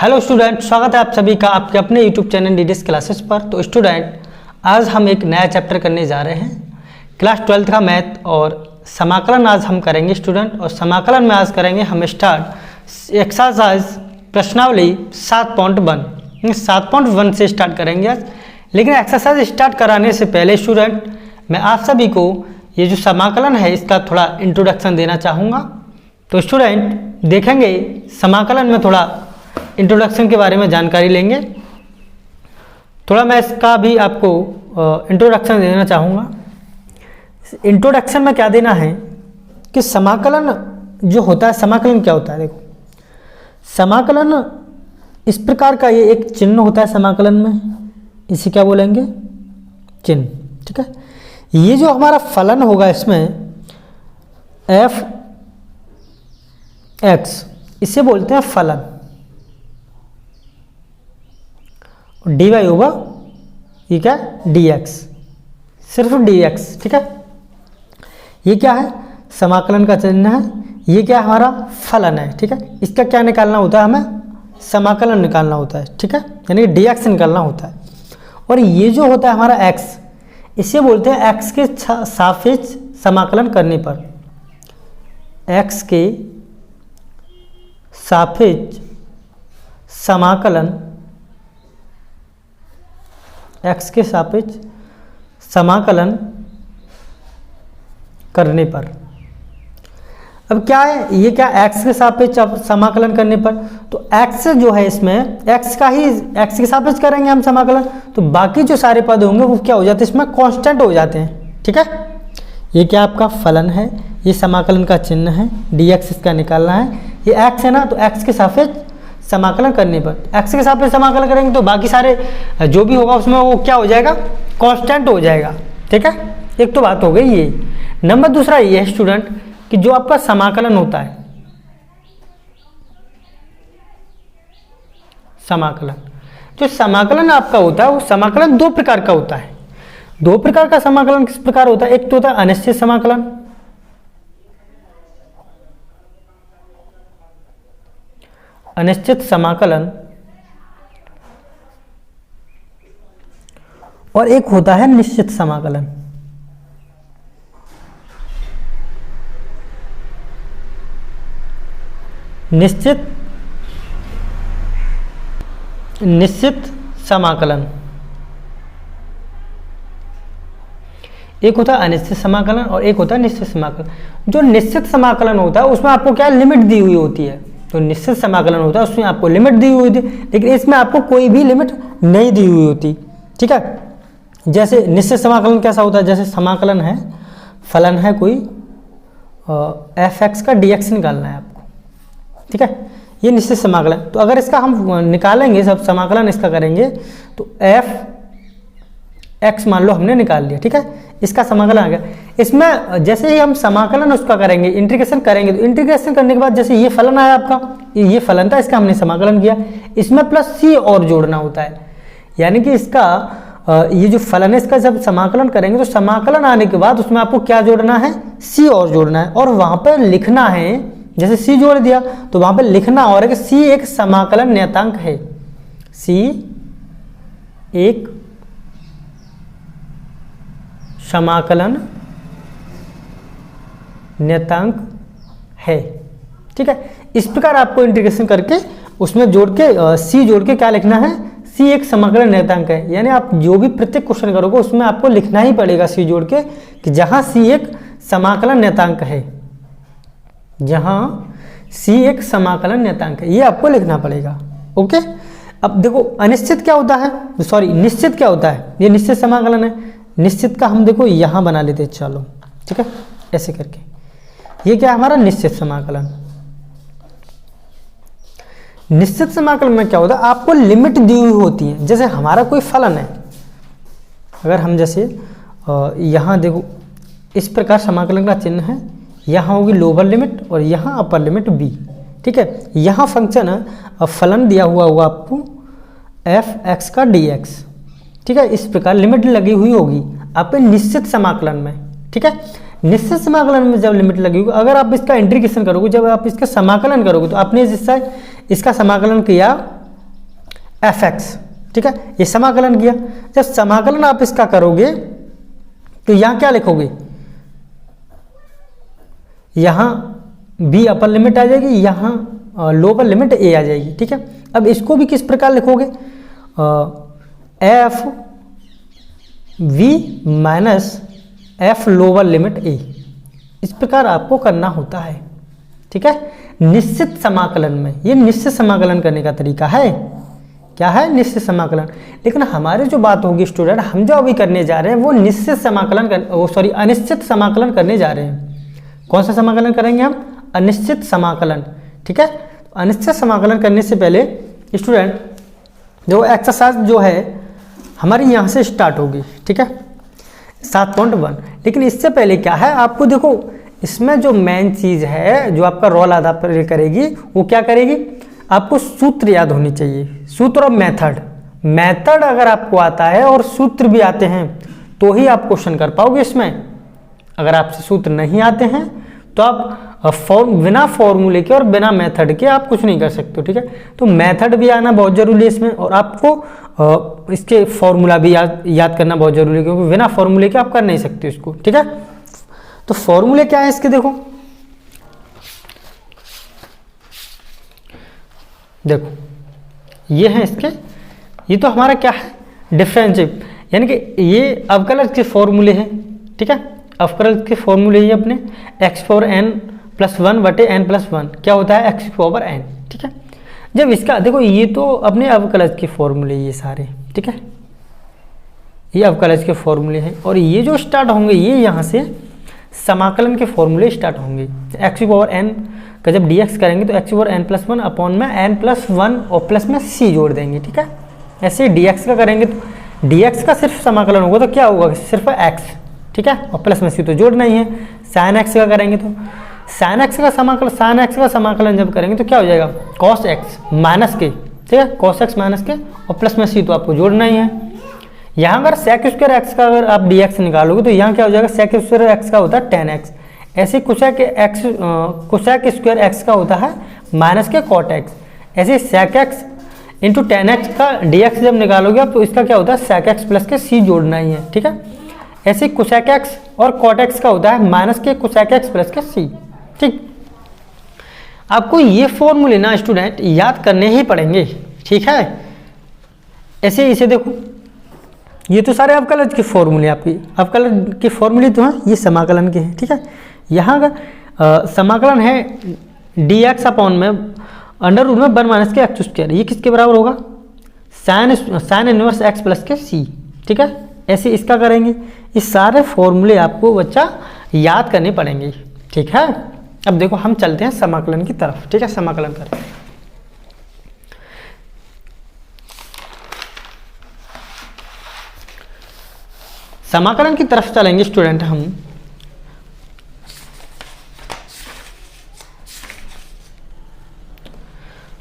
Hello student, स्वागत है आप सभी का आपके अपने यूट्यूब चैनल डीडीएस क्लासेस पर। तो स्टूडेंट, आज हम एक नया चैप्टर करने जा रहे हैं, क्लास 12th का मैथ और समाकलन आज हम करेंगे स्टूडेंट। और समाकलन में आज करेंगे हम स्टार्ट एक्सरसाइज प्रश्नावली 7.1 से स्टार्ट करेंगे आज। लेकिन एक्सरसाइज स्टार्ट कराने से पहले स्टूडेंट, मैं आप सभी को ये जो समाकलन है इसका थोड़ा इंट्रोडक्शन देना चाहूँगा। तो स्टूडेंट देखेंगे समाकलन में थोड़ा इंट्रोडक्शन के बारे में जानकारी लेंगे। थोड़ा मैं इसका भी आपको इंट्रोडक्शन देना चाहूँगा। इंट्रोडक्शन में क्या देना है कि समाकलन जो होता है, समाकलन क्या होता है। देखो, समाकलन इस प्रकार का ये एक चिन्ह होता है समाकलन में, इसे क्या बोलेंगे, चिन्ह। ठीक है, ये जो हमारा फलन होगा इसमें एफ एक्स, इसे बोलते हैं फलन। डी वाई होगा ये क्या, डी एक्स, सिर्फ डी एक्स। ठीक है, ये क्या है, समाकलन का चिन्ह है। ये क्या है, हमारा फलन है। ठीक है, इसका क्या निकालना होता है, हमें समाकलन निकालना होता है। ठीक है, यानी डी एक्स निकालना होता है। और ये जो होता है हमारा एक्स, इसे बोलते हैं एक्स के सापेक्ष समाकलन करने पर, एक्स के सापेक्ष समाकलन, एक्स के सापेक्ष समाकलन करने पर। अब क्या है, ये क्या एक्स के सापेक्ष समाकलन करने पर, तो एक्स जो है इसमें एक्स का ही एक्स के सापेक्ष करेंगे हम समाकलन, तो बाकी जो सारे पद होंगे वो क्या हो जाते हैं, इसमें कांस्टेंट हो जाते हैं। ठीक है, ये क्या आपका फलन है, ये समाकलन का चिन्ह है, डी एक्स इसका निकालना है। ये एक्स है ना, तो एक्स के सापेक्ष समाकलन करने पर, एक्स के सापेक्ष समाकलन करेंगे तो बाकी सारे जो भी होगा उसमें वो क्या हो जाएगा, कांस्टेंट हो जाएगा। ठीक है, एक तो बात हो गई ये। नंबर दूसरा ये है स्टूडेंट कि जो आपका समाकलन होता है, समाकलन, जो समाकलन आपका होता है वो समाकलन दो प्रकार का होता है। दो प्रकार का समाकलन किस प्रकार होता है, एक तो होता है अनिश्चित समाकलन, अनिश्चित समाकलन, और एक होता है निश्चित समाकलन। निश्चित समाकलन, एक होता है अनिश्चित समाकलन और एक होता है निश्चित समाकलन। जो निश्चित समाकलन होता है उसमें आपको क्या लिमिट दी हुई होती है, तो निश्चित समाकलन होता है उसमें आपको लिमिट दी हुई होती है, लेकिन इसमें आपको कोई भी लिमिट नहीं दी हुई होती। ठीक है, जैसे निश्चित समाकलन कैसा होता है, जैसे समाकलन है, फलन है कोई एफ एक्स का डी एक्स निकालना है आपको। ठीक है, ये निश्चित समाकलन। तो अगर इसका हम निकालेंगे, सब समाकलन इसका करेंगे, तो एफ एक्स मान लो हमने निकाल लिया। ठीक है, इसका समाकलन आ गया। इसमें जैसे ही हम समाकलन उसका करेंगे, इंटीग्रेशन करेंगे, तो इंटीग्रेशन करने के बाद जैसे ये फलन आया आपका, ये फलन था, इसका हमने समाकलन किया, इसमें प्लस सी और जोड़ना होता है। यानी कि इसका ये जो फलन है इसका जब समाकलन करेंगे तो समाकलन आने के बाद उसमें आपको क्या जोड़ना है, सी और जोड़ना है। और वहां पर लिखना है, जैसे सी जोड़ दिया तो वहां पर लिखना और है कि सी एक समाकलन नियतांक है, सी एक समाकलन नियतांक है। ठीक है, इस प्रकार आपको इंटीग्रेशन करके उसमें जोड़ के सी जोड़ के क्या लिखना है, सी एक समाकलन नियतांक है। यानी आप जो भी प्रत्येक क्वेश्चन करोगे उसमें आपको लिखना ही पड़ेगा सी जोड़ के कि जहां सी एक समाकलन नियतांक है, जहां सी एक समाकलन नियतांक है, ये आपको लिखना पड़ेगा। ओके, अब देखो अनिश्चित क्या होता है, सॉरी निश्चित क्या होता है, ये निश्चित समाकलन है। निश्चित का हम देखो यहां बना लेते हैं, चलो। ठीक है, ऐसे करके ये क्या है हमारा निश्चित समाकलन। निश्चित समाकलन में क्या होता है, आपको लिमिट दी हुई होती है। जैसे हमारा कोई फलन है, अगर हम जैसे यहां देखो इस प्रकार समाकलन का चिन्ह है, यहाँ होगी लोअर लिमिट और यहाँ अपर लिमिट बी। ठीक है, यहाँ फंक्शन है, फलन दिया हुआ होगा आपको एफ एक्स का डी एक्स। ठीक है, इस प्रकार लिमिट लगी हुई होगी आपके निश्चित समाकलन में। ठीक है, निश्चित समाकलन में जब लिमिट लगी होगी, अगर आप इसका इंटीग्रेशन करोगे, जब आप इसका समाकलन करोगे, तो आपने जिससे इसका समाकलन किया एफ एक्स, ठीक है, ये समाकलन किया। जब समाकलन आप इसका करोगे तो यहां क्या लिखोगे, यहां बी अपर लिमिट आ जाएगी, यहां लोअर लिमिट ए आ जाएगी, ठीक है। अब इसको भी किस प्रकार लिखोगे, F V minus F lower limit A, इस प्रकार आपको करना होता है, ठीक है। निश्चित समाकलन में, ये निश्चित समाकलन करने का तरीका है, क्या है, निश्चित समाकलन। लेकिन हमारी जो बात होगी स्टूडेंट, हम जो अभी करने जा रहे हैं वो निश्चित समाकलन अनिश्चित समाकलन करने जा रहे हैं। कौन सा समाकलन करेंगे हम, अनिश्चित समाकलन, ठीक है। अनिश्चित समाकलन करने से पहले स्टूडेंट जो एक्सरसाइज जो है हमारी यहाँ से स्टार्ट होगी, ठीक है, 7.1। लेकिन इससे पहले क्या है, आपको देखो इसमें जो मेन चीज़ है जो आपका रोल अदा करेगी वो क्या करेगी, आपको सूत्र याद होनी चाहिए, सूत्र और मेथड अगर आपको आता है और सूत्र भी आते हैं तो ही आप क्वेश्चन कर पाओगे इसमें। अगर आपसे सूत्र नहीं आते हैं तो आप बिना फॉर्मूले के और बिना मेथड के आप कुछ नहीं कर सकते, ठीक है। तो मेथड भी आना बहुत जरूरी है इसमें, और आपको इसके फॉर्मूला भी याद करना बहुत जरूरी है, क्योंकि बिना फॉर्मूले के आप कर नहीं सकते इसको, ठीक है। तो फॉर्मूले क्या है इसके, देखो ये है इसके, ये तो हमारा क्या है, डिफरेंशियल, यानी कि ये अवकलज के फॉर्मूले हैं, ठीक है। अवकलज के फॉर्मूले ये अपने x⁴n+1 बटे n+1 क्या होता है, x⁴n, ठीक है। जब इसका देखो, ये तो अपने अवकलज के फॉर्मूले ये सारे, ठीक है, ये अवकलज के फॉर्मूले हैं। और ये जो स्टार्ट होंगे ये यहाँ से समाकलन के फॉर्मूले स्टार्ट होंगे। x⁴n का जब dx करेंगे तो x⁴n+1 अपॉन में n+1 और प्लस में c जोड़ देंगे, ठीक है। ऐसे dx का करेंगे तो dx का सिर्फ समाकलन होगा तो क्या होगा, सिर्फ x, ठीक है, और प्लस में c तो जोड़ना ही है। sin x का करेंगे तो sin x का समाकलन जब करेंगे तो क्या हो जाएगा, cos x माइनस के, ठीक है, cos x माइनस के और प्लस में c तो आपको जोड़ना ही है। यहाँ अगर sec² x का अगर आप dx निकालोगे तो यहाँ क्या हो जाएगा, sec² x का होता है tan x, ऐसे cosec स्क्वायर x का होता है माइनस के cot x, ऐसे sec x into tan x का dx जब निकालोगे आप तो इसका क्या होता है sec x प्लस के c जोड़ना ही है, ठीक है। ऐसे cosec x और cot x का होता है माइनस के cosec x प्लस के c, ठीक। आपको ये फॉर्मूले ना स्टूडेंट याद करने ही पड़ेंगे, ठीक है। ऐसे इसे देखो, ये तो सारे अवकलज के फॉर्मूले, आपकी अवकलज के फॉर्मूले तो हैं, ये समाकलन के हैं, ठीक है। यहाँ का समाकलन है dx अपॉन में अंडर रूट में 1 माइनस के x², ये किसके बराबर होगा, साइन इनवर्स x प्लस के c, ठीक है। ऐसे इसका करेंगे, ये सारे फॉर्मूले आपको बच्चा याद करने पड़ेंगे, ठीक है। अब देखो हम चलते हैं समाकलन की तरफ, ठीक है, समाकलन करें। समाकलन की तरफ चलेंगे स्टूडेंट हम।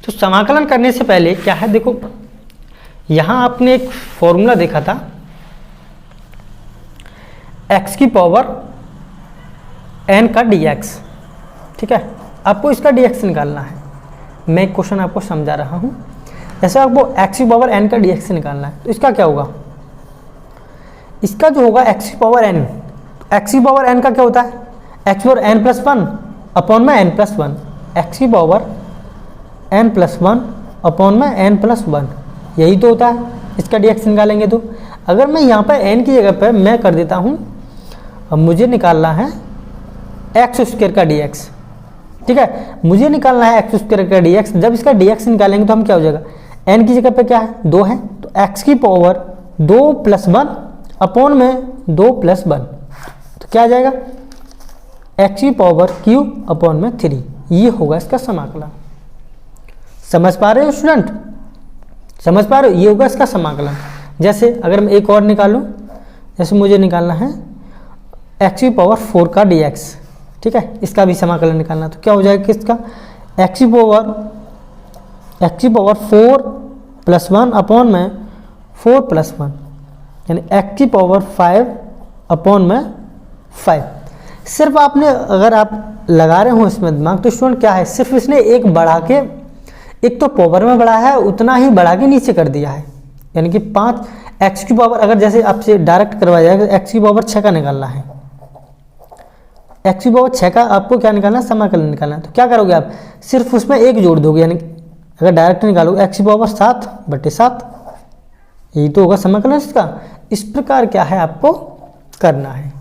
तो समाकलन करने से पहले क्या है, देखो यहां आपने एक फॉर्मूला देखा था x की पावर n का dx, ठीक है। आपको इसका dx निकालना है, मैं एक क्वेश्चन आपको समझा रहा हूं। जैसे आपको x की पावर n का dx निकालना है तो इसका क्या होगा, इसका जो होगा x की पावर n, x की पावर n का क्या होता है, x⁴n+1 अपॉन में n+1, x की पावर n+1 अपॉन में n+1, यही तो होता है। इसका dx निकालेंगे तो अगर मैं यहाँ पर n की जगह पर मैं कर देता हूँ, अब मुझे निकालना है x² का dx, ठीक है, मुझे निकालना है x² का dx। जब इसका dx निकालेंगे तो हम क्या हो जाएगा, n की जगह पे क्या है 2 है, तो x की पावर 2+1 अपॉन में 2+1, तो क्या आ जाएगा x की पावर क्यूब अपॉन में 3, ये होगा इसका समाकलन। समझ पा रहे हो स्टूडेंट, समझ पा रहे हो, ये होगा इसका समाकलन। जैसे अगर मैं एक और निकालूं, जैसे मुझे निकालना है x की पावर 4 का dx, ठीक है, इसका भी समाकलन निकालना, तो क्या हो जाएगा किसका, x की पावर 4+1 अपॉन में 4+1, यानी x की पावर 5 अपॉन में 5। सिर्फ आपने अगर आप लगा रहे हो इसमें दिमाग तो स्टूडेंट क्या है, सिर्फ इसने एक बढ़ा के एक तो पावर में बढ़ा है, उतना ही बढ़ा के नीचे कर दिया है। यानी कि 5 एक्स की पावर, अगर जैसे आपसे डायरेक्ट करवाया जाएगा एक्स की पावर 6 का निकालना है, एक्स की पावर 6 का आपको क्या निकालना है, समाकलन निकालना है। तो क्या करोगे आप, सिर्फ उसमें एक जोड़ दोगे, यानी अगर डायरेक्ट निकालोगे एक्स की पावर 7/7, यही तो होगा समाकलन इसका। इस प्रकार क्या है आपको करना है।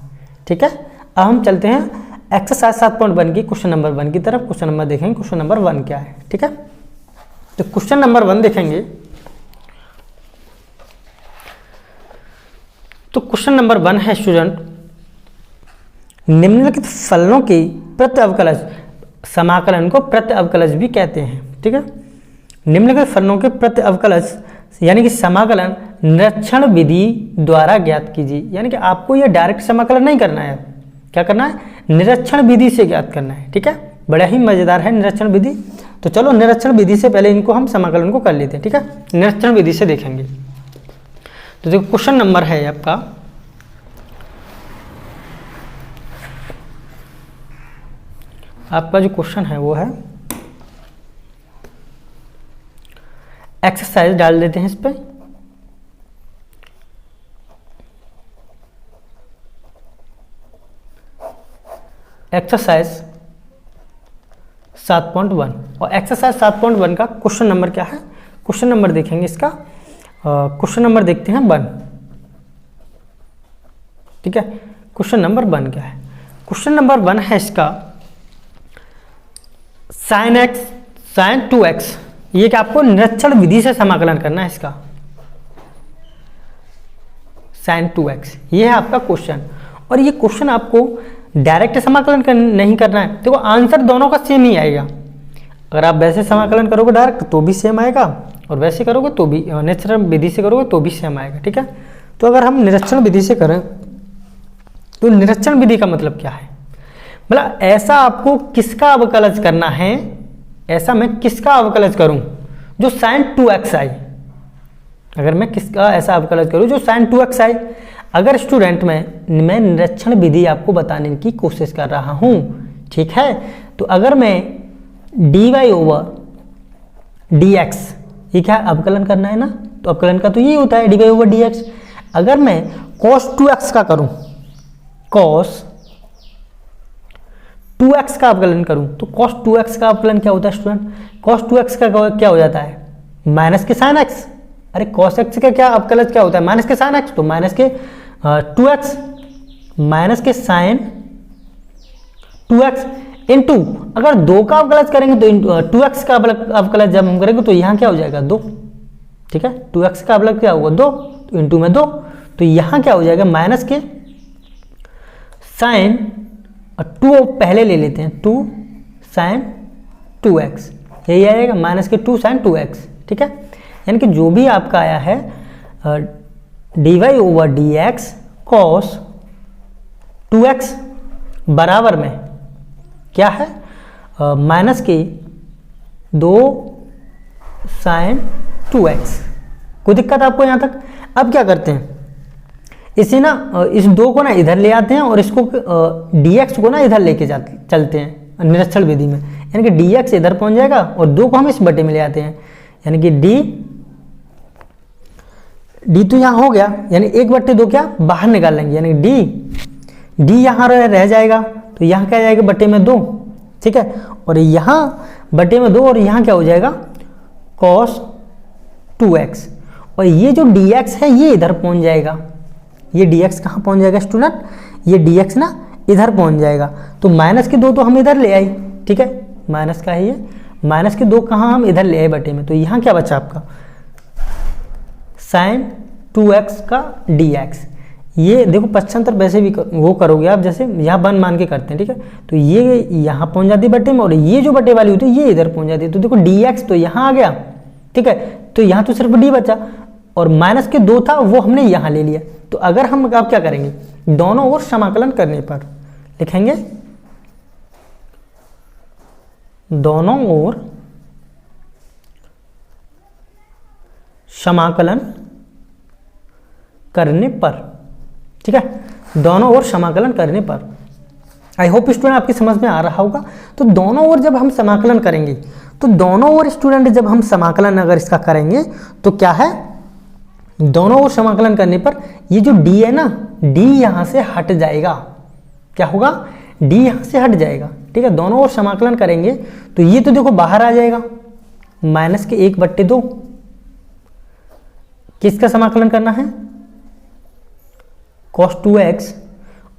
ठीक है, अब हम चलते हैं एक्सरसाइज 7.1 की क्वेश्चन नंबर 1 की तरफ। क्वेश्चन नंबर देखेंगे, क्वेश्चन नंबर 1 क्या है। ठीक है, तो क्वेश्चन नंबर 1 देखेंगे। तो क्वेश्चन नंबर 1 है स्टूडेंट, निम्नलिखित फलनों की प्रति अवकलज, समाकलन को प्रति अवकलज भी कहते हैं। ठीक है, निम्नलिखित फलनों के प्रति अवकलज यानी कि समाकलन निरीक्षण विधि द्वारा ज्ञात कीजिए। यानी कि आपको यह डायरेक्ट समाकलन नहीं करना है, क्या करना है, निरीक्षण विधि से ज्ञात करना है। ठीक है, बड़ा ही मजेदार है निरीक्षण विधि। तो चलो निरीक्षण विधि से पहले इनको हम समाकलन को कर लेते हैं। ठीक है, निरीक्षण विधि से देखेंगे। तो देखो क्वेश्चन नंबर है आपका जो क्वेश्चन है वो है, एक्सरसाइज डाल देते हैं इस पे। एक्सरसाइज 7.1 और एक्सरसाइज 7.1 का क्वेश्चन नंबर क्या है, क्वेश्चन नंबर देखेंगे इसका। क्वेश्चन नंबर देखते हैं 1। ठीक है, क्वेश्चन नंबर 1 क्या है, क्वेश्चन नंबर 1 है इसका sin x sin 2x, ये कि आपको निरीक्षण विधि से समाकलन करना है इसका, sin 2x, ये है आपका क्वेश्चन। और ये क्वेश्चन आपको डायरेक्ट समाकलन नहीं करना है। देखो आंसर दोनों का सेम ही आएगा। अगर आप वैसे समाकलन करोगे डायरेक्ट तो भी सेम आएगा, और वैसे करोगे तो भी, निरीक्षण विधि से करोगे तो भी सेम आएगा। ठीक है, तो अगर हम निरीक्षण विधि से करें तो निरीक्षण विधि का मतलब क्या है, मतलब ऐसा आपको किसका अवकलज करना है, ऐसा मैं किसका अवकलज करूं जो sin 2x आए। अगर मैं किसका ऐसा अवकलज करूं जो sin 2x आए। अगर स्टूडेंट मैं निरीक्षण विधि आपको बताने की कोशिश कर रहा हूं, ठीक है, तो अगर मैं dy/dx, ये क्या अवकलन करना है ना, तो अवकलन का तो यही होता है dy/dx। अगर मैं cos 2x का करूं, cos 2x का अवकलन करूं, तो cos 2x का अवकलन क्या होता है स्टूडेंट, cos 2x का क्या हो जाता है, माइनस के sin x। अरे cos x का क्या अवकलज क्या होता है, माइनस के sin x, तो माइनस के 2x माइनस के sin 2x इंटू, अगर 2 का अवकलज करेंगे तो 2x का अवकलज जब हम करेंगे तो यहाँ क्या हो जाएगा 2। ठीक है, 2x का अवकलज क्या होगा 2, तो इंटू में 2, तो यहाँ क्या हो जाएगा माइनस के sin, और 2 पहले ले लेते हैं, 2 sin 2x, यही आएगा माइनस के 2 sin 2x। ठीक है, यानी कि जो भी आपका आया है dy/dx cos 2x बराबर में क्या है, माइनस के 2 sin 2x। कोई दिक्कत आपको यहाँ तक। अब क्या करते हैं, इसे ना, इस 2 को ना इधर ले आते हैं और इसको dx को ना इधर लेके चलते हैं निरीक्षण विधि में, यानी कि dx इधर पहुंच जाएगा और 2 को हम इस बटे में ले आते हैं, यानी कि d तो यहाँ हो गया, यानी 1/2 क्या बाहर निकाल लेंगे, यानी d यहाँ रह जाएगा, तो यहाँ क्या जाएगा बटे में 2। ठीक है, और यहाँ बटे में 2 और यहाँ क्या हो जाएगा cos 2x, और ये जो dx है ये इधर पहुंच जाएगा। ये dx कहाँ पहुंच जाएगा स्टूडेंट, ये dx ना इधर पहुंच जाएगा, तो माइनस के 2 तो हम इधर ले आए। ठीक है, माइनस का है ये, माइनस के 2 कहाँ हम इधर ले आए बटे में, तो यहाँ क्या बचा आपका sin 2x का dx। ये देखो पक्षांतर वैसे भी वो करोगे आप, जैसे यहाँ 1 मान के करते हैं। ठीक है, तो ये यहाँ पहुंच जाती है बटे में, और ये जो बटे वाली होती है ये इधर पहुंच जाती है, तो देखो dx तो यहाँ आ गया। ठीक है, तो यहाँ तो सिर्फ d बचा, और माइनस के 2 था वो हमने यहाँ ले लिया। तो अगर हम अब क्या करेंगे, दोनों ओर समाकलन करने पर लिखेंगे, दोनों ओर समाकलन करने पर। ठीक है, दोनों ओर समाकलन करने पर। आई होप स्टूडेंट आपकी समझ में आ रहा होगा। तो दोनों ओर जब हम समाकलन करेंगे तो दोनों ओर स्टूडेंट जब हम समाकलन अगर इसका करेंगे तो क्या है, दोनों ओर समाकलन करने पर ये जो d है ना, d यहाँ से हट जाएगा। क्या होगा, d यहाँ से हट जाएगा। ठीक है, दोनों ओर समाकलन करेंगे तो ये तो देखो बाहर आ जाएगा, माइनस के 1/2। किसका समाकलन करना है, cos 2x,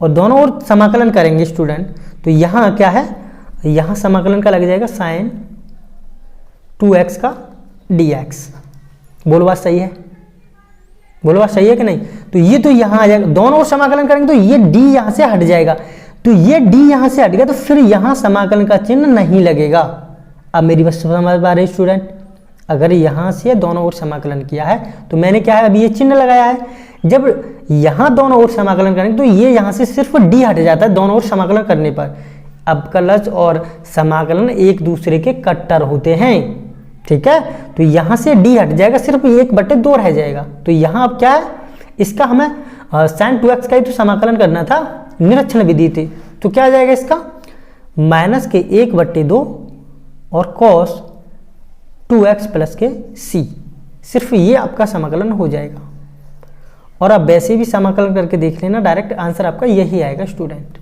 और दोनों ओर समाकलन करेंगे स्टूडेंट तो यहाँ क्या है, यहाँ समाकलन का लग जाएगा sin 2x का dx। बोलो बात सही है, बोलो बात सही है कि नहीं। तो ये तो यहाँ आ जाएगा, दोनों ओर समाकलन करेंगे तो ये d यहाँ से हट जाएगा, तो ये d यहाँ से हट गया तो फिर यहाँ समाकलन का चिन्ह नहीं लगेगा। अब मेरी बात समझ पा रहे स्टूडेंट, अगर यहाँ से दोनों ओर समाकलन किया है तो मैंने क्या है, अभी ये चिन्ह लगाया है। जब यहाँ दोनों ओर समाकलन करेंगे तो ये यहाँ से सिर्फ d हट जाता है दोनों ओर समाकलन करने पर। अवकलज और समाकलन एक दूसरे के कट्टर होते हैं। ठीक है, तो यहाँ से d हट जाएगा, सिर्फ 1/2 रह जाएगा। तो यहाँ अब क्या है, इसका हमें sin 2x का ही तो समाकलन करना था, निरीक्षण विधि थी। तो क्या आ जाएगा इसका, माइनस के 1/2 और cos 2x प्लस के c, सिर्फ ये आपका समाकलन हो जाएगा। और आप वैसे भी समाकलन करके देख लेना, डायरेक्ट आंसर आपका यही आएगा स्टूडेंट।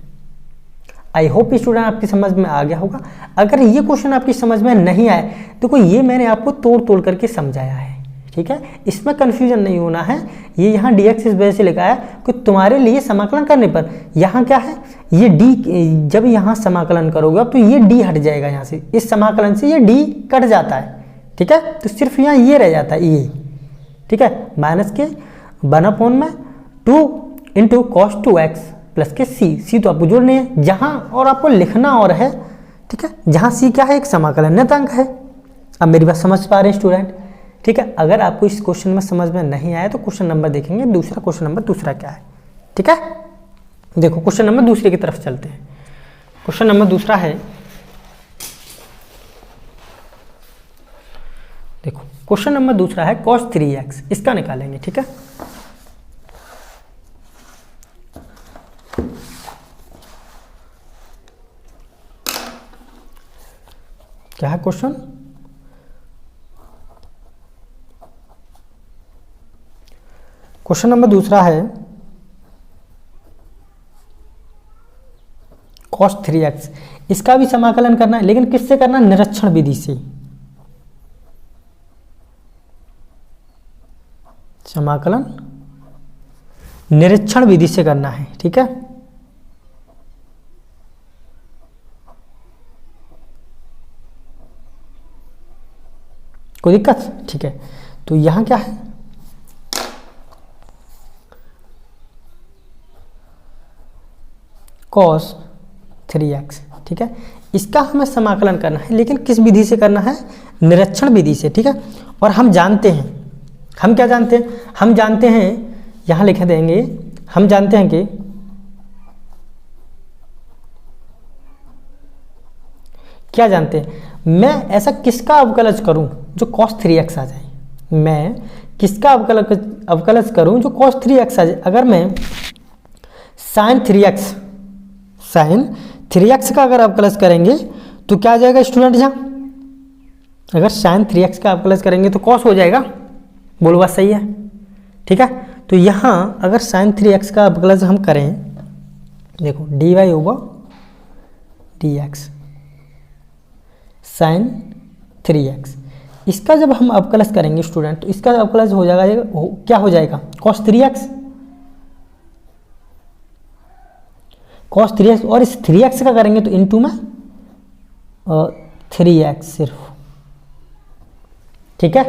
आई होप स्टूडेंट आपकी समझ में आ गया होगा। अगर ये क्वेश्चन आपकी समझ में नहीं आए देखो, ये मैंने आपको तोड़ तोड़ करके समझाया है। ठीक है, इसमें कंफ्यूजन नहीं होना है। ये यहाँ dx इस वजह से लिखा है कि तुम्हारे लिए समाकलन करने पर यहाँ क्या है, ये d जब यहाँ समाकलन करोगे अब तो ये d हट जाएगा, यहाँ से इस समाकलन से ये d कट जाता है। ठीक है, तो सिर्फ यहाँ ये रह जाता है ये। ठीक है, माइनस के 1/2 इंटू cos 2x प्लस के c तो आपको जोड़ने हैं जहाँ, और आपको लिखना और है। ठीक है, जहाँ c क्या है, एक समाकलन अंक है। अब मेरी बात समझ पा रहे हैं स्टूडेंट। ठीक है, अगर आपको इस क्वेश्चन में समझ में नहीं आया तो क्वेश्चन नंबर देखेंगे, दूसरा क्वेश्चन नंबर दूसरा क्या है। ठीक है, देखो क्वेश्चन नंबर दूसरे की तरफ चलते हैं। क्वेश्चन नंबर दूसरा है, देखो क्वेश्चन नंबर दूसरा है cos 3x, इसका निकालेंगे। ठीक है, क्या है क्वेश्चन, क्वेश्चन नंबर दूसरा है cos 3x, इसका भी समाकलन करना है, लेकिन किससे करना है, निरीक्षण विधि से। समाकलन निरीक्षण विधि से करना है। ठीक है, कोई दिक्कत, ठीक है। तो यहां क्या है, cos 3x। ठीक है, इसका हमें समाकलन करना है, लेकिन किस विधि से करना है, निरीक्षण विधि से। ठीक है, और हम जानते हैं, हम क्या जानते हैं, हम जानते हैं, यहां लिख देंगे, हम जानते हैं कि क्या जानते हैं, मैं ऐसा किसका अवकलज करूं जो cos 3x आ जाए, मैं किसका अवकलज करूं जो cos 3x आ जाए। अगर मैं sin 3x का अगर अवकलज करेंगे तो क्या आ जाएगा स्टूडेंट, यहाँ अगर sin 3x का अवकलज करेंगे तो cos हो जाएगा। बोलो बात सही है। ठीक है, तो यहाँ अगर sin 3x का अवकलज हम करें, देखो dy होगा dx sin 3x, इसका जब हम अवकलज करेंगे स्टूडेंट तो इसका अवकलज हो जाएगा, क्या हो जाएगा, cos 3x, और इस 3x का करेंगे तो इनटू में 3x सिर्फ। ठीक है,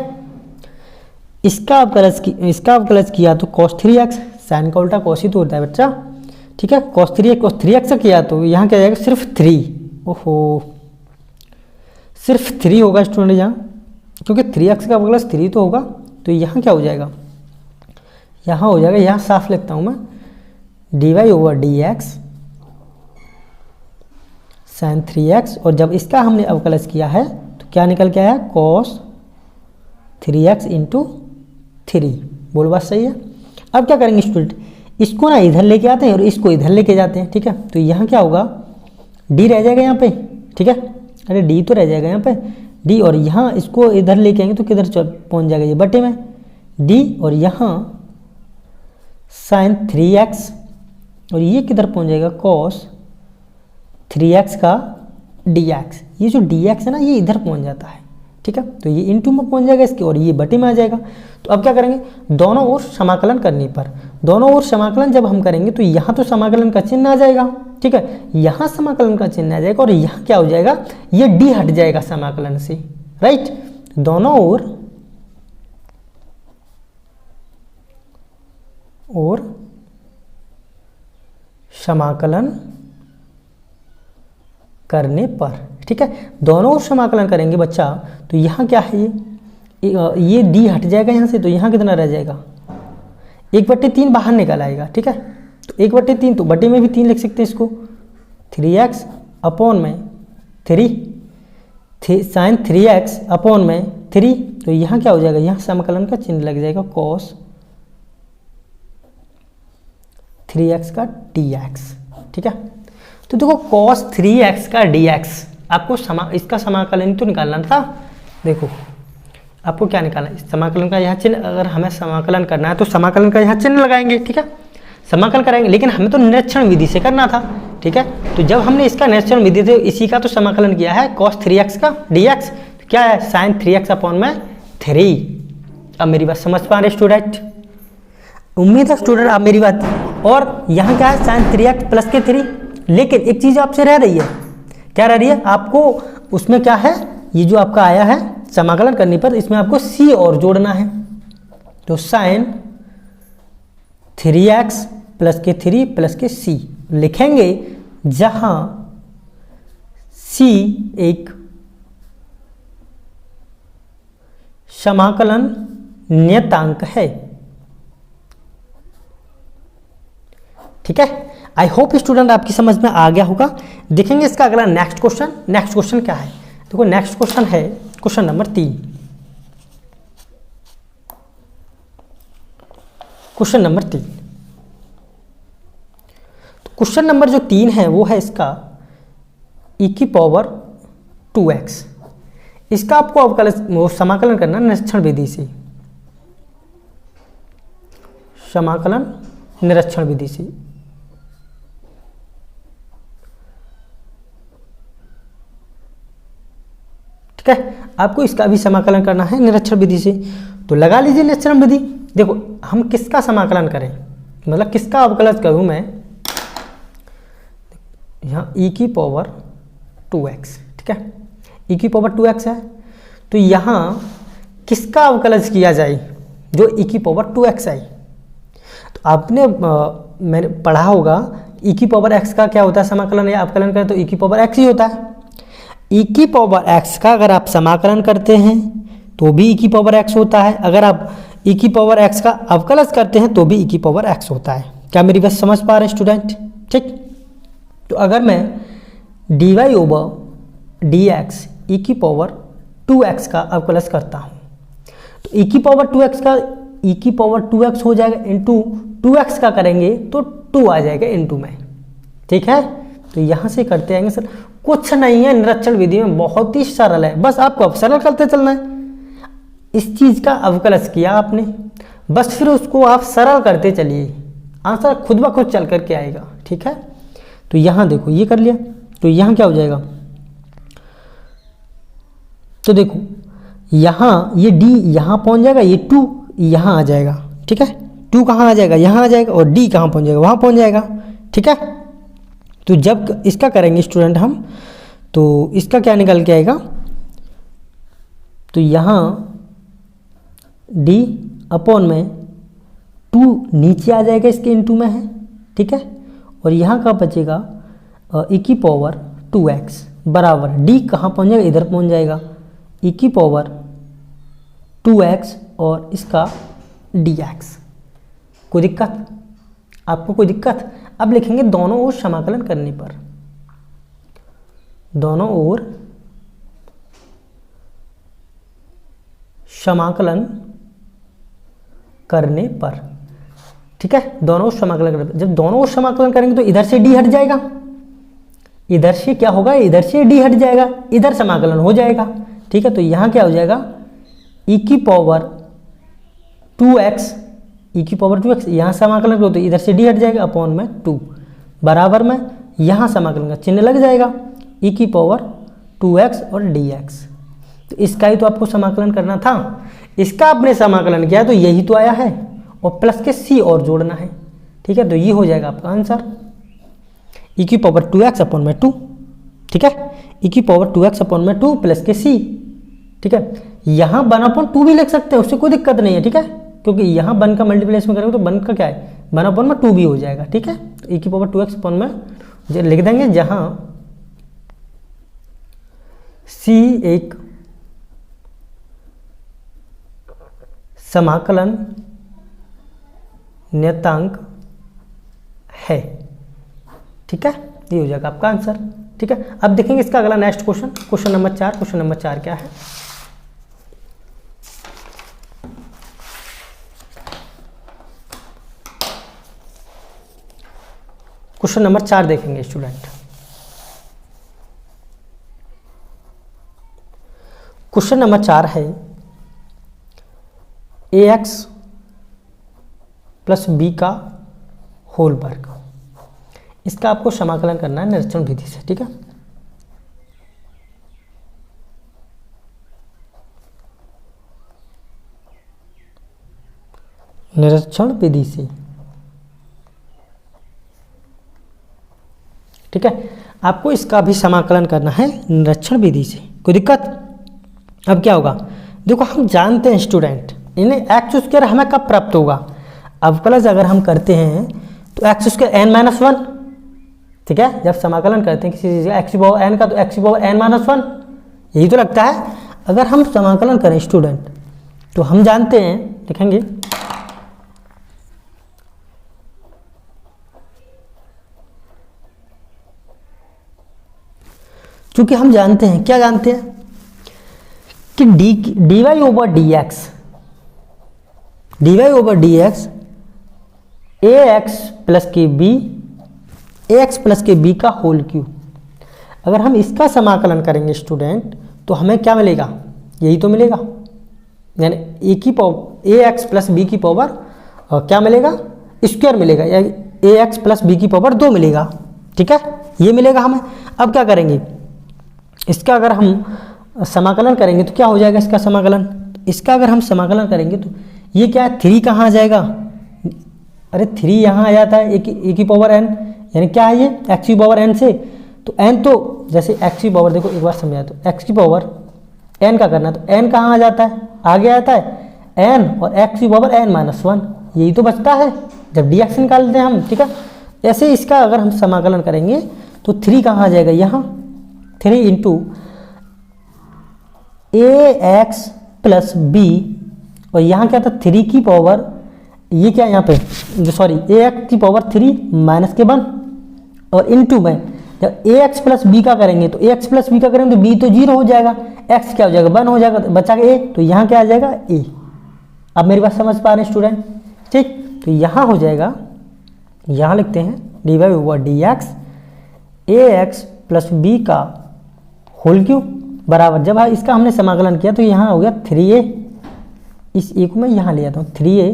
इसका अवकलज किया तो cos 3x, साइन का उल्टा cos ही तो होता है बच्चा। ठीक है, cos 3x से किया तो यहाँ क्या जाएगा, सिर्फ 3, ओहो सिर्फ 3 होगा स्टूडेंट यहाँ, क्योंकि 3x का अवकलज 3 तो होगा। तो यहाँ क्या हो जाएगा, यहाँ हो जाएगा, यहाँ साफ लिखता हूँ मैं, dy over dx sin 3x, और जब इसका हमने अवकलज किया है तो क्या निकल के आया, cos 3x इंटू 3। बोल बात सही है। अब क्या करेंगे स्टूडेंट, इसको ना इधर लेके आते हैं और इसको इधर लेके जाते हैं। ठीक है, तो यहाँ क्या होगा, d रह जाएगा यहाँ पे। ठीक है, अरे d तो रह जाएगा यहाँ पे, डी, और यहाँ इसको इधर लेके आएंगे तो किधर पहुँच जाएगा, ये बटे में डी, और यहाँ साइन 3x, और ये किधर पहुँच जाएगा कॉस 3x का dx। ये जो dx है ना, ये इधर पहुँच जाता है, ठीक है, तो ये इनटू में पहुँच जाएगा इसके, और ये बटे में आ जाएगा। तो अब क्या करेंगे, दोनों ओर समाकलन करने पर, दोनों ओर समाकलन जब हम करेंगे तो यहाँ तो समाकलन का चिन्ह आ जाएगा, ठीक है, यहाँ समाकलन का चिन्ह आ जाएगा, और यहाँ क्या हो जाएगा, ये डी हट जाएगा समाकलन से, राइट। दोनों ओर समाकलन करने पर, ठीक है, दोनों ओर समाकलन करेंगे बच्चा, तो यहाँ क्या है, ये डी हट जाएगा यहाँ से, तो यहाँ कितना रह जाएगा, 1/3 बाहर निकल आएगा, ठीक है, तो 1/3, तो बटे में भी 3 लिख सकते हैं इसको, 3x अपॉन में 3 साइन 3x अपॉन में 3, तो यहाँ क्या हो जाएगा, यहाँ समाकलन का चिन्ह लग जाएगा कॉस 3x का dx, ठीक है। तो देखो cos 3x का dx, आपको इसका समाकलन तो निकालना था। देखो आपको क्या निकालना है, समाकलन का यहाँ चिन्ह, अगर हमें समाकलन करना है तो समाकलन का यहाँ चिन्ह लगाएंगे, ठीक है, समाकलन करेंगे, लेकिन हमें तो निरीक्षण विधि से करना था, ठीक है। तो जब हमने इसका निरीक्षण विधि से इसी का तो समाकलन किया है cos 3x का dx, तो क्या है साइन 3x अपॉन में 3। अब मेरी बात समझ पा रहे स्टूडेंट, उम्मीद है स्टूडेंट आप मेरी बात। और यहाँ क्या है साइन 3x प्लस के 3, लेकिन एक चीज़ आपसे रह रही है, क्या रह रही है, आपको उसमें क्या है, ये जो आपका आया है समाकलन करने पर, इसमें आपको c और जोड़ना है, तो साइन 3x प्लस के 3 प्लस के c लिखेंगे, जहां c एक समाकलन नियतांक है, ठीक है। आई होप स्टूडेंट आपकी समझ में आ गया होगा। देखेंगे इसका अगला नेक्स्ट क्वेश्चन क्या है। देखो नेक्स्ट क्वेश्चन है क्वेश्चन नंबर 3। क्वेश्चन नंबर 3, तो क्वेश्चन नंबर जो 3 है वो है इसका e की पावर 2x। इसका आपको अवकलन समाकलन करना निरीक्षण विधि से, समाकलन निरीक्षण विधि से, ठीक है। आपको इसका भी समाकलन करना है निरीक्षण विधि से, तो लगा लीजिए निरीक्षण विधि। देखो हम किसका समाकलन करें, मतलब किसका अवकलन करूं मैं, यहाँ e की पावर 2x, ठीक है, e की पावर 2x है, तो यहाँ किसका अवकलन किया जाए, जो e की पावर 2x आई। तो आपने मैंने पढ़ा होगा e की पावर x का क्या होता है समाकलन या अवकलन करें तो e की पावर x ही होता है। e की पावर x का अगर आप समाकलन करते हैं तो भी e की पावर x होता है, अगर आप e की पावर x का अवकलन करते हैं तो भी e की पावर x होता है। क्या मेरी बात समझ पा रहे हैं स्टूडेंट, ठीक। तो अगर मैं dy ओवर dx e की पावर 2x का अवकलन करता हूँ तो e की पावर 2x का e की पावर 2x हो जाएगा, इंटू 2x का करेंगे तो 2 आ जाएगा इंटू में, ठीक है। तो यहाँ से करते आएंगे सर, कुछ नहीं है निरीक्षण विधि में, बहुत ही सरल है, बस आपको अब सरल करते चलना है। इस चीज़ का अवकलन किया आपने, बस फिर उसको आप सरल करते चलिए, आंसर खुद ब खुद चल करके आएगा, ठीक है। तो यहाँ देखो ये कर लिया, तो यहाँ क्या हो जाएगा, तो देखो यहाँ ये d यहाँ पहुँच जाएगा, ये 2 यहाँ आ जाएगा, ठीक है, 2 कहाँ आ जाएगा, यहाँ आ जाएगा, और d कहाँ पहुँच जाएगा, वहाँ पहुँच जाएगा, ठीक है। तो जब इसका करेंगे स्टूडेंट हम, तो इसका क्या निकल के आएगा, तो यहाँ d अपॉन में 2 नीचे आ जाएगा, इसके इंटू में है, ठीक है, और यहाँ का बचेगा e की पावर 2x बराबर d कहाँ पहुँच जाएगा, इधर पहुँच जाएगा, e की पावर 2x और इसका dx। कोई दिक्कत आपको, कोई दिक्कत। अब लिखेंगे दोनों ओर समाकलन करने पर, दोनों ओर समाकलन करने पर, ठीक है, दोनों ओर समाकलन करने पर। जब दोनों ओर समाकलन करेंगे तो इधर से d हट जाएगा, इधर से क्या होगा, इधर से d हट जाएगा, इधर समाकलन हो जाएगा, ठीक है, तो यहाँ क्या हो जाएगा e की पावर 2x, e की पावर 2x, यहाँ समाकलन करो तो इधर से d हट जाएगा अपॉन में 2 बराबर में यहाँ समाकलन का चिन्ह लग जाएगा e की पावर 2x और dx। तो इसका ही तो आपको समाकलन करना था, इसका आपने समाकलन किया तो यही तो आया है और प्लस के c और जोड़ना है। ठीक है, तो ये हो जाएगा आपका आंसर e की पावर 2x अपॉन में 2। ठीक है, e की पावर 2x अपॉन में 2 प्लस के c। ठीक है, यहाँ 1/2 भी लिख सकते हैं, उससे कोई दिक्कत नहीं है। ठीक है, क्योंकि यहाँ 1 का मल्टीप्लिकेशन करेंगे तो 1 का क्या है 1/2 भी हो जाएगा। ठीक है, तो e की पावर 2x अपॉन में लिख देंगे, जहाँ c एक समाकलन नियतांक है। ठीक है, ये हो जाएगा आपका आंसर। ठीक है, अब देखेंगे इसका अगला next question, question number 4। Question number 4 क्या है? क्वेश्चन नंबर 4 देखेंगे स्टूडेंट। क्वेश्चन नंबर 4 है ax प्लस बी का होल वर्ग। इसका आपको समाकलन करना है निरीक्षण विधि से। ठीक है, निरीक्षण विधि से। ठीक है, आपको इसका भी समाकलन करना है निरीक्षण विधि से। कोई दिक्कत? अब क्या होगा, देखो हम जानते हैं स्टूडेंट, इन्हें एक्स स्क्वायर हमें कब प्राप्त होगा, अब प्लस अगर हम करते हैं तो एक्स स्क्वायर n-1। ठीक है, जब समाकलन करते हैं किसी चीज़ का एक्स की पावर n का तो एक्स की पावर n-1, यही तो लगता है। अगर हम समाकलन करें स्टूडेंट तो हम जानते हैं, लिखेंगे क्योंकि हम जानते हैं, क्या जानते हैं कि dy over dx ax plus के बी का होल क्यूब। अगर हम इसका समाकलन करेंगे स्टूडेंट तो हमें क्या मिलेगा, यही तो मिलेगा, यानी ए की पावर ax प्लस बी की पावर क्या मिलेगा, स्क्वायर मिलेगा, या ax प्लस बी की पावर 2 मिलेगा। ठीक है, ये मिलेगा हमें। अब क्या करेंगे, इसका अगर हम समाकलन करेंगे तो क्या हो जाएगा इसका समाकलन, इसका अगर हम समाकलन करेंगे तो ये क्या है 3 कहाँ आ जाएगा, अरे 3 यहाँ आ जाता है ए की पावर n, यानी क्या है ये x की पावर n से, तो n तो जैसे x की पावर, देखो एक बार समझाया, तो x की पावर n का करना तो n कहाँ आ जाता है, आगे आता है n और x की पावर n-1, यही तो बचता है जब dx निकालते हैं हम। ठीक है, ऐसे इसका अगर हम समाकलन करेंगे तो 3 कहाँ आ जाएगा, यहाँ 3 इंटू ax प्लस बी, और यहाँ क्या था 3 की पावर, ये क्या यहाँ पे सॉरी ax की पावर 3 माइनस के 1, और इनटू में जब ax प्लस बी का करेंगे तो ax प्लस बी का करेंगे तो b तो 0 हो जाएगा, x क्या हो जाएगा 1 हो जाएगा, बचा के a, तो यहाँ क्या आ जाएगा a। अब मेरी बात समझ पा रहे हैं स्टूडेंट? ठीक, तो यहाँ हो जाएगा, यहाँ लिखते हैं dy over dx ax plus B का होल क्यूब बराबर, जब इसका हमने समाकलन किया तो यहाँ हो गया 3a, इस a को मैं यहाँ ले जाता हूँ 3a,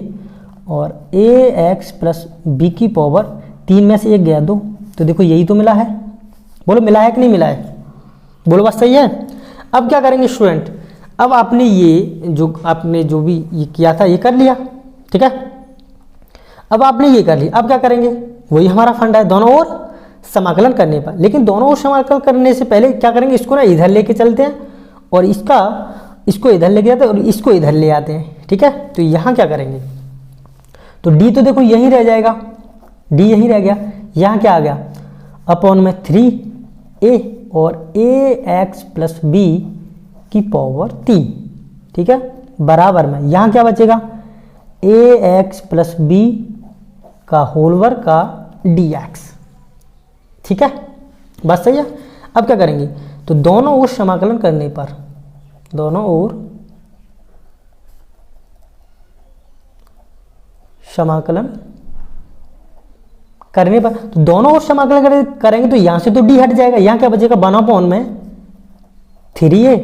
और ax प्लस बी की पावर 3 में से 1 गया 2, तो देखो यही तो मिला है। बोलो मिला है कि नहीं मिला है, बोलो बस सही है। अब क्या करेंगे स्टूडेंट, अब आपने ये जो भी ये किया था ये कर लिया। ठीक है, अब आपने ये कर लिया, अब क्या करेंगे, वही हमारा फंडा है दोनों ओर समाकलन करने पर। लेकिन दोनों ओर समाकलन करने से पहले क्या करेंगे, इसको ना इधर लेके चलते हैं और इसको इधर लेके जाते हैं और इसको इधर ले आते हैं। ठीक है, तो यहाँ क्या करेंगे, तो d तो देखो यही रह जाएगा, d यही रह गया, यहाँ क्या आ गया अपॉन में 3a और ax प्लस बी की पावर 3। ठीक है, बराबर में यहाँ क्या बचेगा ax प्लस बी का होल वर्ग का dx। ठीक है, बात सही है। अब क्या करेंगे, तो दोनों ओर समाकलन करने पर, दोनों ओर समाकलन करने पर, तो दोनों ओर समाकलन करेंगे तो यहां से तो d हट जाएगा, यहाँ क्या बचेगा 1 अपॉन में 3a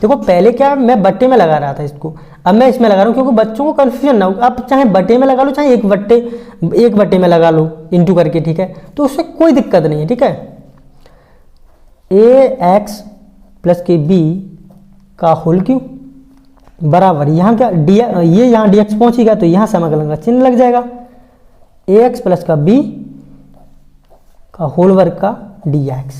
देखो पहले क्या मैं बट्टे में लगा रहा था इसको, अब मैं इसमें लगा रहा हूँ क्योंकि बच्चों को कन्फ्यूजन ना हो। आप चाहे बट्टे में लगा लो चाहे एक बट्टे में लगा लो इंटू करके, ठीक है, तो उससे कोई दिक्कत नहीं है, ठीक है। ax प्लस के बी का होल क्यूब बराबर यहाँ क्या ये यहाँ dx पहुंचेगा तो यहाँ समाकलन का चिन्ह लग जाएगा, ax प्लस का b का होल वर्ग का dx,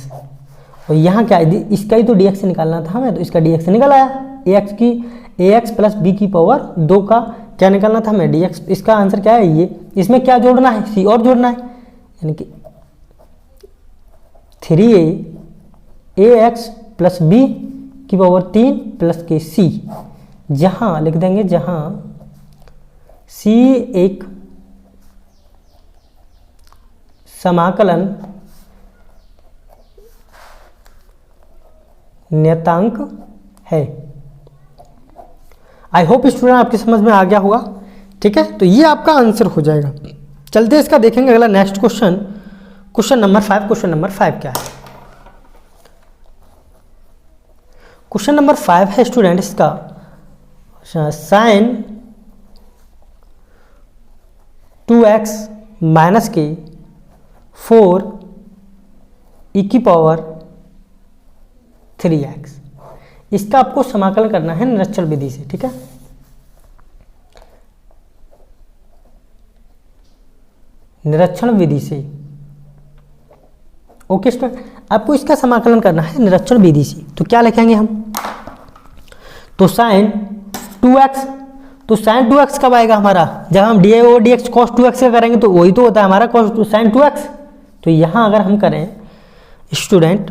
और यहाँ क्या इसका ही तो dx निकालना था हमें, तो इसका dx निकल आया। ax प्लस बी की पावर 2 का क्या निकालना था हमें, dx। इसका आंसर क्या है ये, इसमें क्या जोड़ना है, c और जोड़ना है, यानी कि 3a ax प्लस बी की पावर 3 प्लस के c, जहाँ लिख देंगे जहाँ c एक समाकलन नियतांक है। आई होप स्टूडेंट आपकी समझ में आ गया होगा, ठीक है। तो ये आपका आंसर हो जाएगा। चलते इसका देखेंगे अगला next question, question number 5। Question number 5 क्या है? क्वेश्चन नंबर 5 है स्टूडेंट इसका साइन 2x माइनस के 4 e की पावर 3x। इसका आपको समाकलन करना है निरक्षण विधि से, ठीक है। निरक्षण विधि से, ओके स्टूडेंट, आपको इसका समाकलन करना है निरक्षण विधि से। तो क्या लिखेंगे हम, तो साइन 2x, तो साइन 2x कब आएगा हमारा, जब हम D over D X cos 2x का करेंगे तो वही तो होता है हमारा कॉस साइन 2x। तो यहाँ अगर हम करें student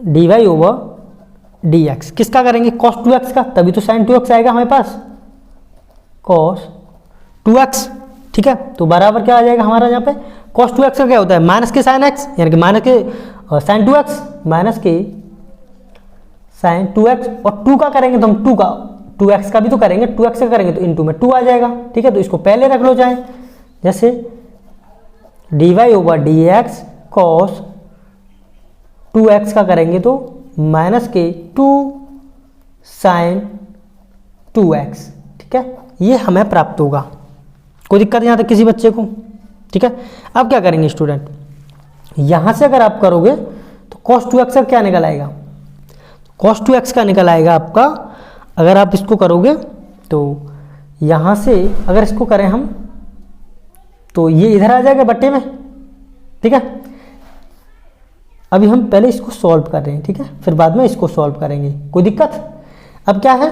D Y over D X, किसका करेंगे, कॉस 2x का, तभी तो साइन 2x आएगा हमारे पास, कॉस 2x, ठीक है। तो बराबर क्या आ जाएगा हमारा यहाँ पे, कॉस 2x का क्या होता है माइनस के साइन x, यानी कि माइनस के साइन 2x माइनस के साइन 2x, और 2 का करेंगे तो हम 2x का भी तो करेंगे, 2x का करेंगे तो इनटू में 2 आ जाएगा, ठीक है। तो इसको पहले रख लो चाहे, जैसे D Y over D X cos 2x का करेंगे तो माइनस के 2 साइन 2x, ठीक है। ये हमें प्राप्त होगा, कोई दिक्कत यहाँ तक किसी बच्चे को, ठीक है। अब क्या करेंगे स्टूडेंट, यहाँ से अगर आप करोगे तो cos 2x का क्या निकल आएगा, cos 2x का निकल आएगा आपका, अगर आप इसको करोगे तो यहाँ से अगर इसको करें हम तो ये इधर आ जाएगा बट्टे में, ठीक है। अभी हम पहले इसको सॉल्व कर रहे हैं, ठीक है, फिर बाद में इसको सॉल्व करेंगे, कोई दिक्कत। अब क्या है,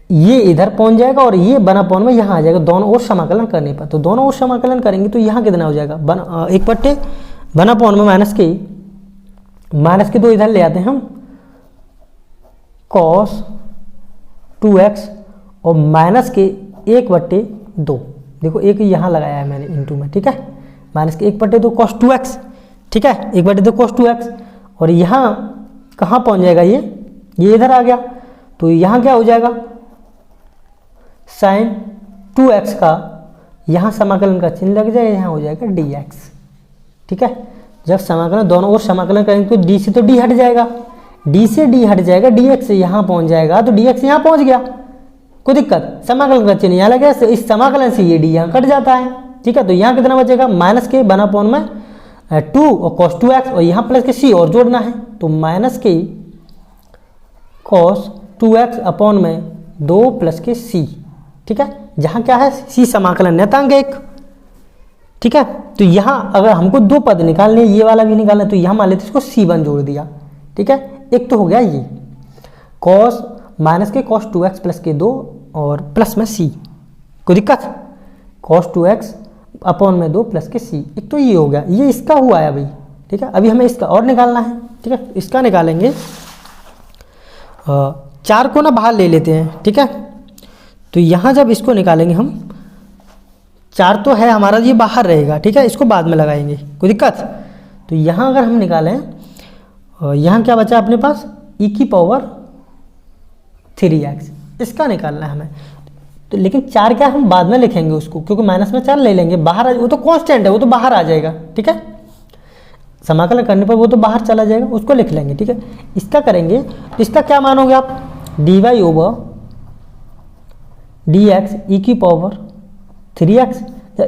ये इधर पहुंच जाएगा और ये बना पौन में यहाँ आ जाएगा, दोनों ओर समाकलन करने पर। तो दोनों ओर समाकलन करेंगे तो यहाँ कितना हो जाएगा, एक बट्टे बना पौन में माइनस के 2 इधर ले आते हैं हम, cos 2x और माइनस के 1/2, देखो एक यहाँ लगाया है मैंने इंटू में, ठीक है, माइनस के 1/2 cos 2x, ठीक है, 1/2 cos 2x, और यहाँ कहाँ पहुँच जाएगा ये इधर आ गया, तो यहाँ क्या हो जाएगा साइन 2x का, यहाँ समाकलन का चिन्ह लग जाएगा, यहाँ हो जाएगा dx, ठीक है। जब समाकलन दोनों ओर समाकलन करेंगे तो d से तो d हट जाएगा, d से d हट जाएगा, dx से यहाँ पहुँच जाएगा, तो dx यहाँ पहुँच गया, कोई दिक्कत, समाकलन का चिन्ह यहाँ लगे, इस समाकलन से ये d यहाँ कट जाता है, ठीक है। तो यहाँ कितना बचेगा, माइनस के बना पौन में 2 और cos 2x, और यहाँ प्लस के c और जोड़ना है, तो माइनस के cos 2x अपॉन में 2 प्लस के c, ठीक है, जहाँ क्या है c समाकलन नियतांक 1, ठीक है। तो यहाँ अगर हमको 2 पद निकालने, ये वाला भी निकालना, तो यहाँ मान लेते इसको c1 जोड़ दिया, ठीक है, एक तो हो गया ये cos माइनस के cos 2x प्लस के 2 और प्लस में c, कोई दिक्कत, cos 2x अपॉन में 2 प्लस के c, एक तो ये हो गया, ये इसका हुआ है भाई, ठीक है। अभी हमें इसका और निकालना है, ठीक है, इसका निकालेंगे, 4 को ना बाहर ले लेते हैं, ठीक है। तो यहाँ जब इसको निकालेंगे हम, 4 तो है हमारा, ये बाहर रहेगा, ठीक है, इसको बाद में लगाएंगे, कोई दिक्कत। तो यहाँ अगर हम निकालें, यहाँ क्या बचा अपने पास, e की पावर 3x, इसका निकालना है हमें। तो लेकिन 4 क्या हम बाद में लिखेंगे उसको, क्योंकि माइनस में 4 ले लेंगे, बाहर वो तो कांस्टेंट है, वो तो बाहर आ जाएगा, ठीक है। समाकलन करने पर वो तो बाहर चला जाएगा, उसको लिख लेंगे। ठीक है, इसका करेंगे तो इसका क्या मानोगे आप, dy ओवर dx e की पावर 3x।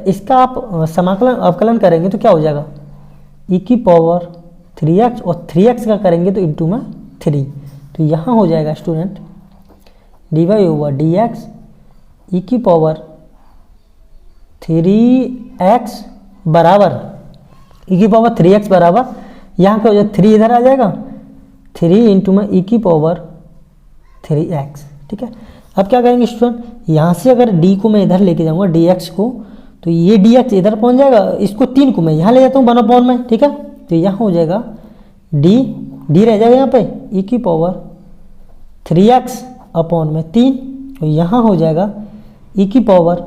इसका आप समाकलन अवकलन करेंगे तो क्या हो जाएगा, e की पावर 3x, और 3x का करेंगे तो इंटू में 3। तो यहाँ हो जाएगा student dy over dx e की पावर 3x बराबर e की पावर 3x बराबर, यहाँ का हो जाएगा 3 इधर आ जाएगा, 3 इंटू में e की पावर 3x। ठीक है, अब क्या करेंगे स्टूडेंट, यहाँ से अगर d को मैं इधर लेके जाऊँगा dx को, तो ये dx इधर पहुँच जाएगा, इसको 3 को मैं यहाँ ले जाता हूँ 1/, में। ठीक है, तो यहाँ हो जाएगा d रह जाएगा यहाँ पे e की पावर 3x अपॉन में 3, और यहाँ हो जाएगा e की पावर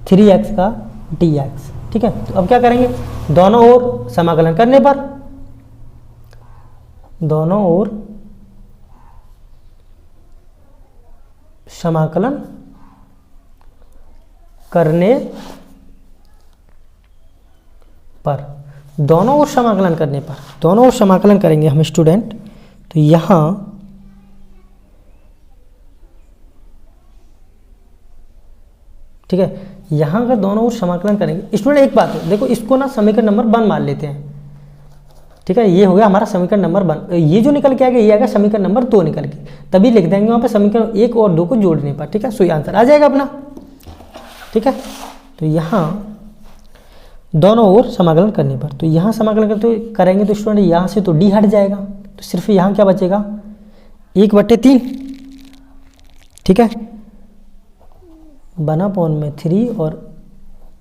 3x का dx। ठीक है, तो अब क्या करेंगे, दोनों ओर समाकलन करने पर, दोनों ओर समाकलन करने पर, दोनों ओर समाकलन करने पर, दोनों ओर समाकलन करेंगे हम स्टूडेंट। तो यहाँ ठीक है, यहाँ का दोनों ओर समाकलन करेंगे स्टूडेंट। एक बात है, देखो इसको ना समीकरण नंबर 1 मान लेते हैं। ठीक है, ये हो गया हमारा समीकरण नंबर 1। ये जो निकल के आ गया ये आएगा समीकरण नंबर 2 निकल के, तभी लिख देंगे वहाँ पे समीकरण 1 और 2 को जोड़ने पर। ठीक है, सो ये आंसर आ जाएगा अपना। ठीक है, तो यहाँ दोनों ओर समाकलन करने पर, तो यहाँ समाकलन करते करेंगे तो स्टूडेंट यहाँ से तो d हट जाएगा, तो सिर्फ यहाँ क्या बचेगा 1/3। ठीक है, 1/3 और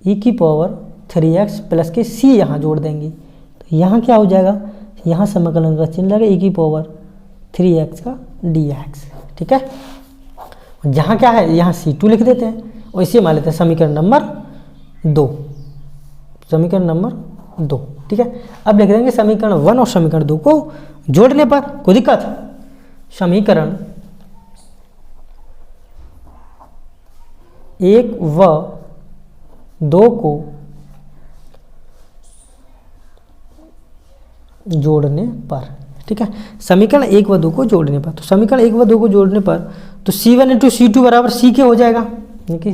e की पावर 3x प्लस के c यहाँ जोड़ देंगे, तो यहाँ क्या हो जाएगा, यहाँ समाकलन का चिन्ह लगेगा e की पावर 3x का dx। ठीक है, जहाँ क्या है यहाँ c2 लिख देते हैं, और इसे मान लेते हैं समीकरण नंबर 2, समीकरण नंबर 2। ठीक है, अब लिख देंगे समीकरण 1 और समीकरण 2 को जोड़ने पर कोई दिक्कत, समीकरण 1 व 2 को जोड़ने पर। ठीक है, समीकरण 1 व 2 को जोड़ने पर, तो समीकरण 1 व 2 को जोड़ने पर तो c1 इंटू c2 बराबर c के हो जाएगा, क्योंकि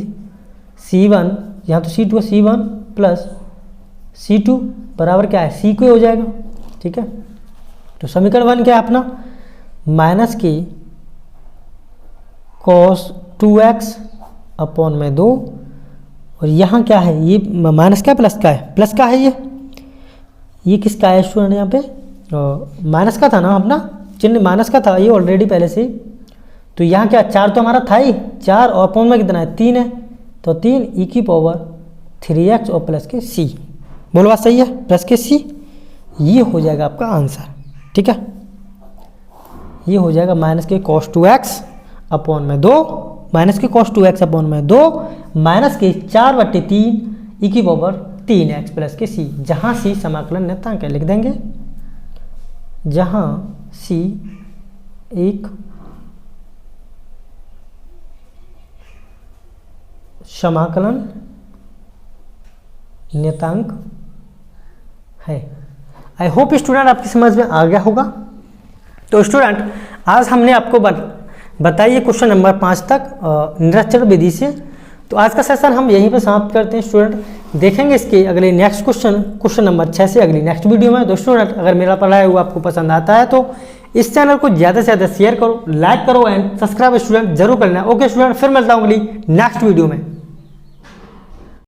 c1 यहाँ तो c2 है, c1 प्लस c2 बराबर क्या है c को हो जाएगा। ठीक है, तो समीकरण 1 क्या है अपना, माइनस के cos 2x अपॉन में 2, और यहाँ क्या है ये माइनस का प्लस का है, प्लस का है ये किसका है स्टूडेंट, यहाँ पे माइनस का था ना अपना चिन्ह, माइनस का था ये ऑलरेडी पहले से। तो यहाँ क्या 4 तो हमारा था ही, 4 और अपॉन में कितना है 3 है, तो 3 e की पावर 3x और प्लस के c। बोलो बात सही है, प्लस के c, ये हो जाएगा आपका आंसर। ठीक है, ये हो जाएगा माइनस के cos 2x अपॉन में 2, माइनस के cos 2x अपॉन में 2, माइनस के 4/3 e की पावर 3x प्लस के c, जहाँ c समाकलन नियतांक है लिख देंगे, जहाँ c एक समाकलन नियतांक है। आई होप स्टूडेंट आपकी समझ में आ गया होगा। तो स्टूडेंट आज हमने आपको बताइए क्वेश्चन नंबर 5 तक निरक्षर विधि से। तो आज का सेशन हम यहीं पर समाप्त करते हैं स्टूडेंट, देखेंगे इसके अगले नेक्स्ट क्वेश्चन नंबर 6 से अगली नेक्स्ट वीडियो में। तो स्टूडेंट अगर मेरा पढ़ाया हुआ आपको पसंद आता है तो इस चैनल को ज़्यादा से ज़्यादा शेयर करो, लाइक करो एंड सब्सक्राइब स्टूडेंट जरूर करना। ओके स्टूडेंट, फिर मिलता हूँ अगली नेक्स्ट वीडियो में।